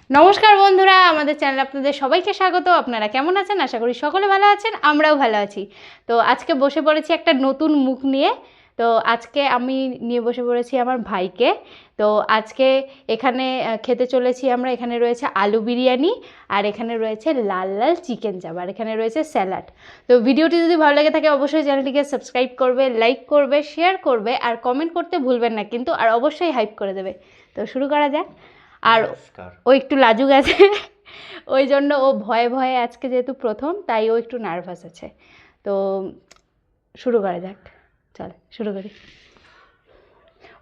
নমস্কার বন্ধুরা, আমাদের চ্যানেলে আপনাদের সবাইকে স্বাগত। আপনারা কেমন আছেন? আশা করি সকলে ভালো আছেন, আমরাও ভালো আছি। তো আজকে বসে পড়েছি একটা নতুন মুখ নিয়ে। তো আজকে আমি নিয়ে বসে পড়েছি আমার ভাইকে। তো আজকে এখানে খেতে চলেছি আমরা। এখানে রয়েছে আলু বিরিয়ানি, আর এখানে রয়েছে লাল লাল চিকেন চাপ, আর এখানে রয়েছে স্যালাড। তো ভিডিওটি যদি ভালো লেগে থাকে অবশ্যই চ্যানেলটিকে সাবস্ক্রাইব করবে, লাইক করবে, শেয়ার করবে, আর কমেন্ট করতে ভুলবেন না কিন্তু, আর অবশ্যই হাইপ করে দেবে। তো শুরু করা যাক। আর ও একটু লাজুক আছে, ওই জন্য ও ভয়ে ভয়ে, আজকে যেহেতু প্রথম তাই ও একটু নার্ভাস আছে। তো শুরু করা যাক, চল শুরু করি।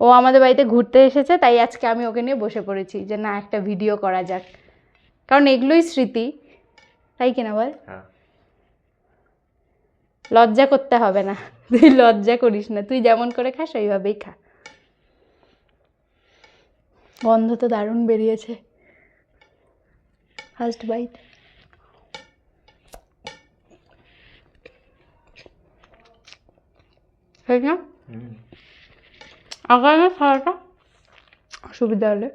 ও আমাদের বাড়িতে ঘুরতে এসেছে, তাই আজকে আমি ওকে নিয়ে বসে পড়েছি যে না, একটা ভিডিও করা যাক, কারণ এগুলোই স্মৃতি, তাই কিনা বল? লজ্জা করতে হবে না, তুই লজ্জা করিস না, তুই যেমন করে খাস ওইভাবেই খা। গন্ধ তো দারুণ বেরিয়েছে। First bite. ঠিক না? আগামী খাওয়াটা অসুবিধা হলে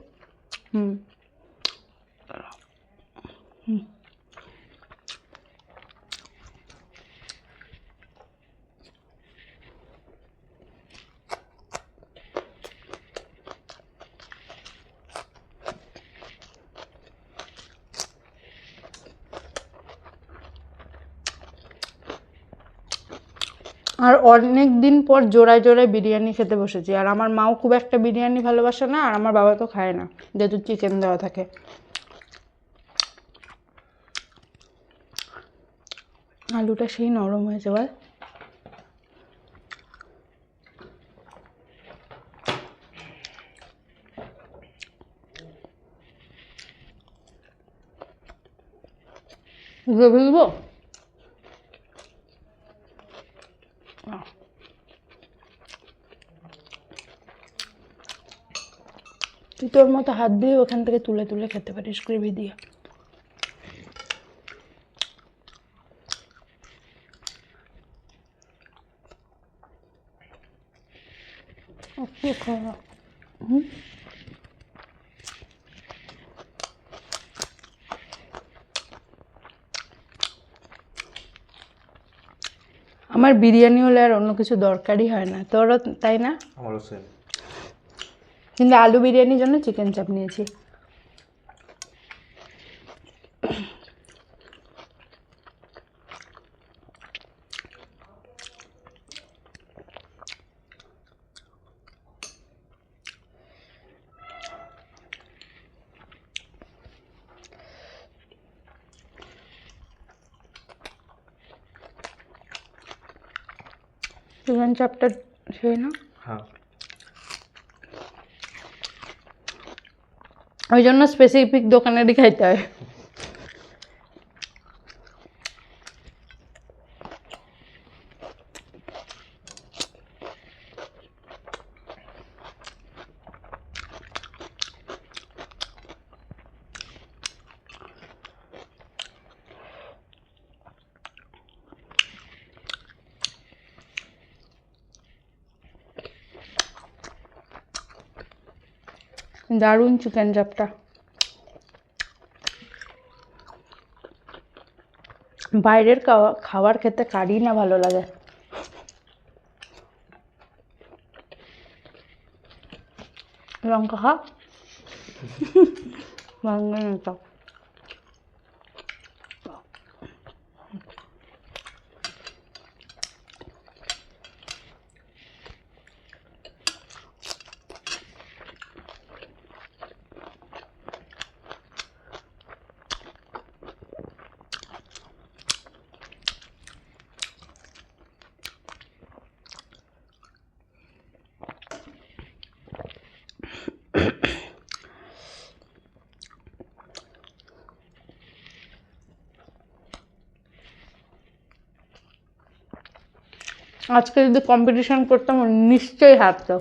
আর অনেক দিন পর জোড়ায় জোড়ায় বিরিয়ানি খেতে বসেছি। আর আমার মাও খুব একটা বিরিয়ানি ভালোবাসে না, আর আমার বাবা তো খায় না, যেহেতু চিকেন দেওয়া থাকে। আলুটা সেই নরম হয়েছে বল। বুঝবো তুই তোর মতো হাত দিয়ে ওখান থেকে তুলে তুলে খেতে পারিস গ্রেভি দিয়ে। আমার বিরিয়ানি হলে আর অন্য কিছু দরকারই হয় না, তোরও তাই না? আমারও সেম। কিন্তু আলু বিরিয়ানির জন্য চিকেন চাপ নিয়েছি। চিকেন চাপটা সেই না, হ্যাঁ, ওই জন্য স্পেসিফিক দোকানেরই খাইতে হয়। দারুণ চিকেন চাপটা। বাইরের খাবার খেতে কারই না ভালো লাগে। লঙ্কা খা, ভাঙবে না তো। আজকে যদি কম্পিটিশন করতাম নিশ্চয়ই হারতো,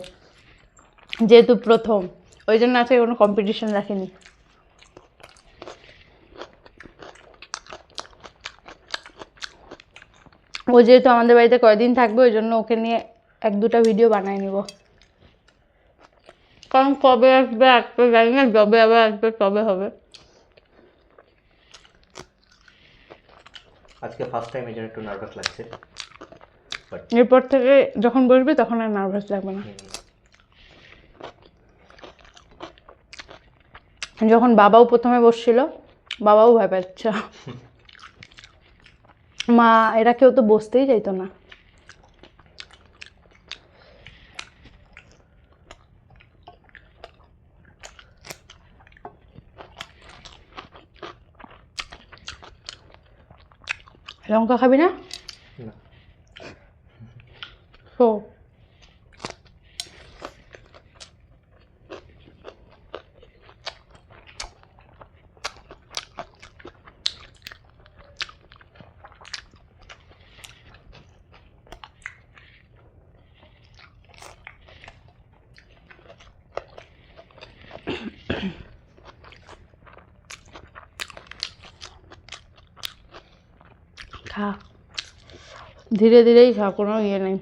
যেহেতু প্রথম, ওই জন্য আজকে কোনো কম্পিটিশন রাখিনি। ও যেহেতু আমাদের বাড়িতে কয়দিন থাকবে, ওই জন্য ওকে নিয়ে এক দুটা ভিডিও বানাই নিব। কারণ কবে আসবে একটা জানি না, যবে আবার আসবে তবে হবে। আজকে ফার্স্ট টাইম এই জন্য একটু নার্ভাস লাগছে। এরপর থেকে যখন বসবি তখন আর নার্ভাস লাগবে না। যখন বাবাও প্রথমে বসছিল, বাবাও ভয় পাচ্ছে। মা এরা কেউ তো বসতেই চাইতো না। লঙ্কা খাবি না? তো খা, ধীরে ধীরেই খা, কোনো ইয়ে নেই।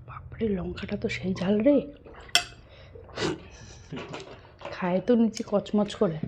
বাপরে, লঙ্কাটা তো সেই ঝাল রে, খায় তো নিচে কচমচ করে।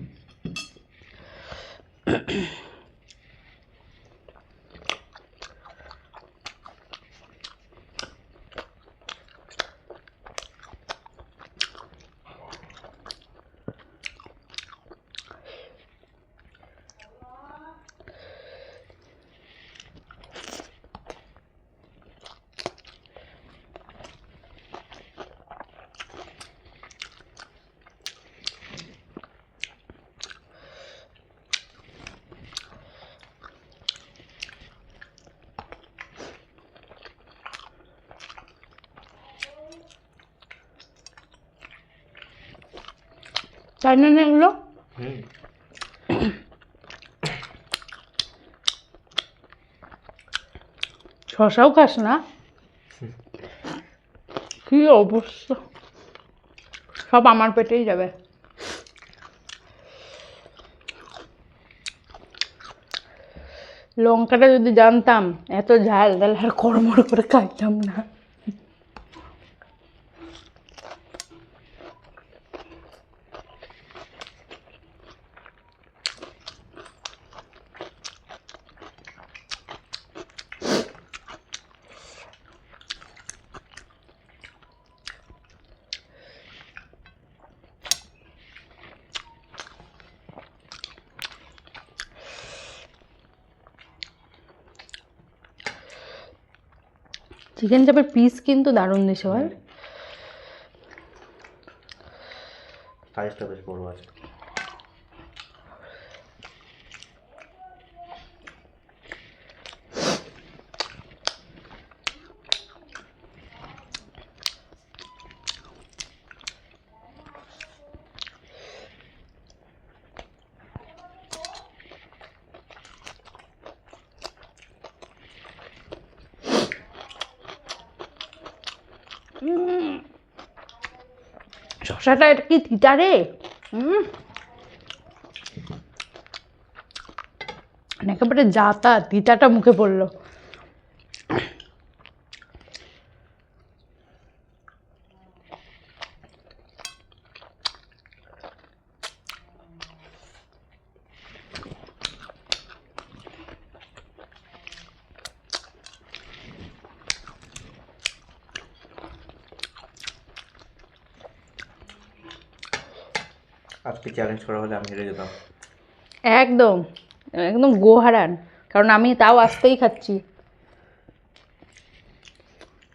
তাই না এগুলো? শশাও খাস না? কি অবস্থা, সব আমার পেটেই যাবে। লঙ্কাটা যদি জানতাম এত ঝাল, তাহলে আর কড়মড় করে খাইতাম না। চিকেন চাপের পিস কিন্তু দারুণ দিছে বল। সাইজটা বেশ বড় আছে। শশাটা এটা কি তিতা রে? একেবারে যাতা তিতাটা মুখে পড়লো। আজকে চ্যালেঞ্জ করা হলে আমি হেরে যেতাম। একদম একদম গোহারান, কারণ আমি তাও আসতেই খাচ্ছি,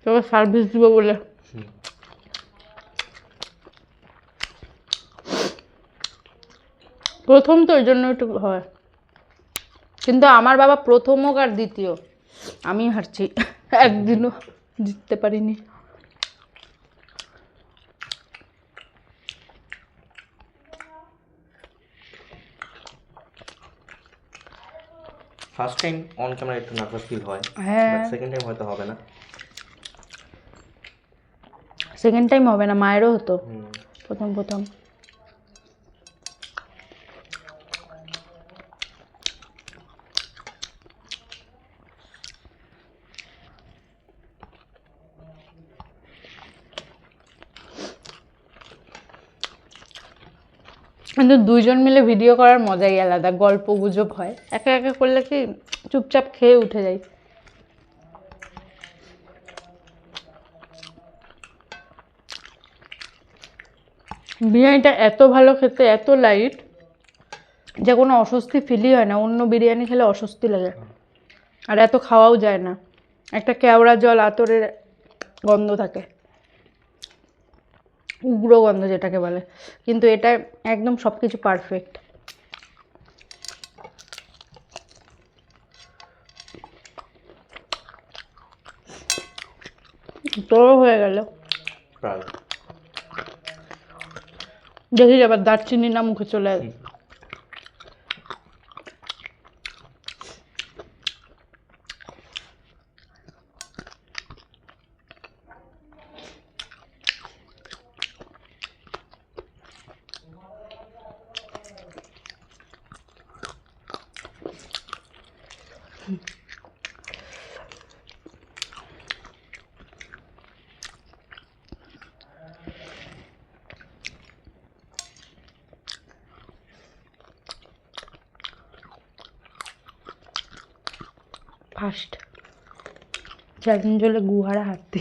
তবে সার্ভিস দিব বলে। প্রথম তো ওই জন্য একটু হয়, কিন্তু আমার বাবা প্রথম হোক আর দ্বিতীয়, আমি হারছি, একদিনও জিততে পারিনি। ফার্স্ট টাইম অন ক্যামেরা একটু নার্ভাস ফিল হয়, হ্যাঁ, বাট সেকেন্ড টাইম হয়তো হবে না। সেকেন্ড টাইম হবে না, মায়েরও হতো। প্রথম কিন্তু দুইজন মিলে ভিডিও করার মজাই আলাদা, গল্প গুজব হয়। একা একা করলে কি চুপচাপ খেয়ে উঠে যাই। বিরিয়ানিটা এত ভালো খেতে, এত লাইট, যে কোনো অস্বস্তি ফিলই হয় না। অন্য বিরিয়ানি খেলে অস্বস্তি লাগে, আর এত খাওয়াও যায় না। একটা কেওড়া জল আতরের গন্ধ থাকে, উগ্র গন্ধ যেটাকে বলে। কিন্তু এটা একদম সব কিছু পারফেক্ট। তোরও হয়ে গেল। প্রায় দেখি আবার দারচিনি না মুখে চলে আসে। ফার্স্ট চ্যালেঞ্জ হলে গুহারা হাঁটতে।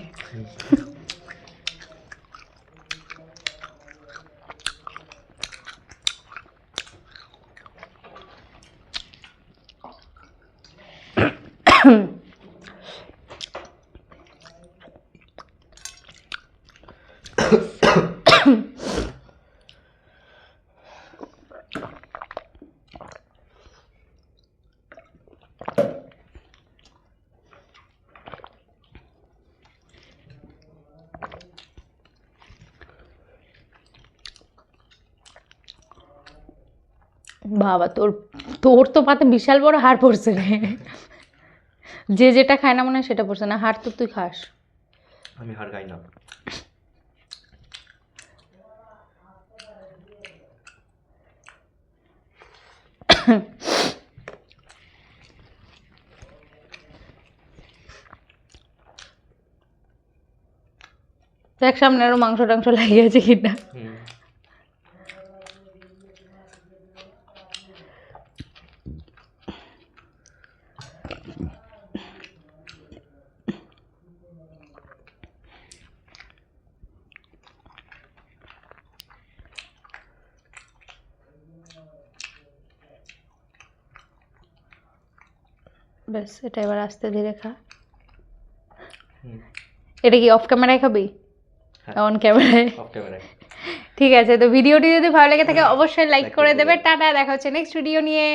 বাবা, তোর তোর তো পাতে বিশাল বড় হাড় পড়ছে রে। যে যেটা খায় না মনে হয় সেটা পড়ছে না, হাড় তো তুই খাস। আমি হার খাই না। দেখ সামনে আরো মাংস টাংস লাগিয়ে আছে কিনা। ব্যাস, এটা এবার আস্তে ধীরে খা। এটা কি অফ ক্যামেরায় খাবি? অন ক্যামেরায়? অফ ক্যামেরায়। ঠিক আছে, তো ভিডিওটি যদি ভালো লেগে থাকে অবশ্যই লাইক করে দেবে। টাটা, দেখা হচ্ছে নেক্সট ভিডিও নিয়ে।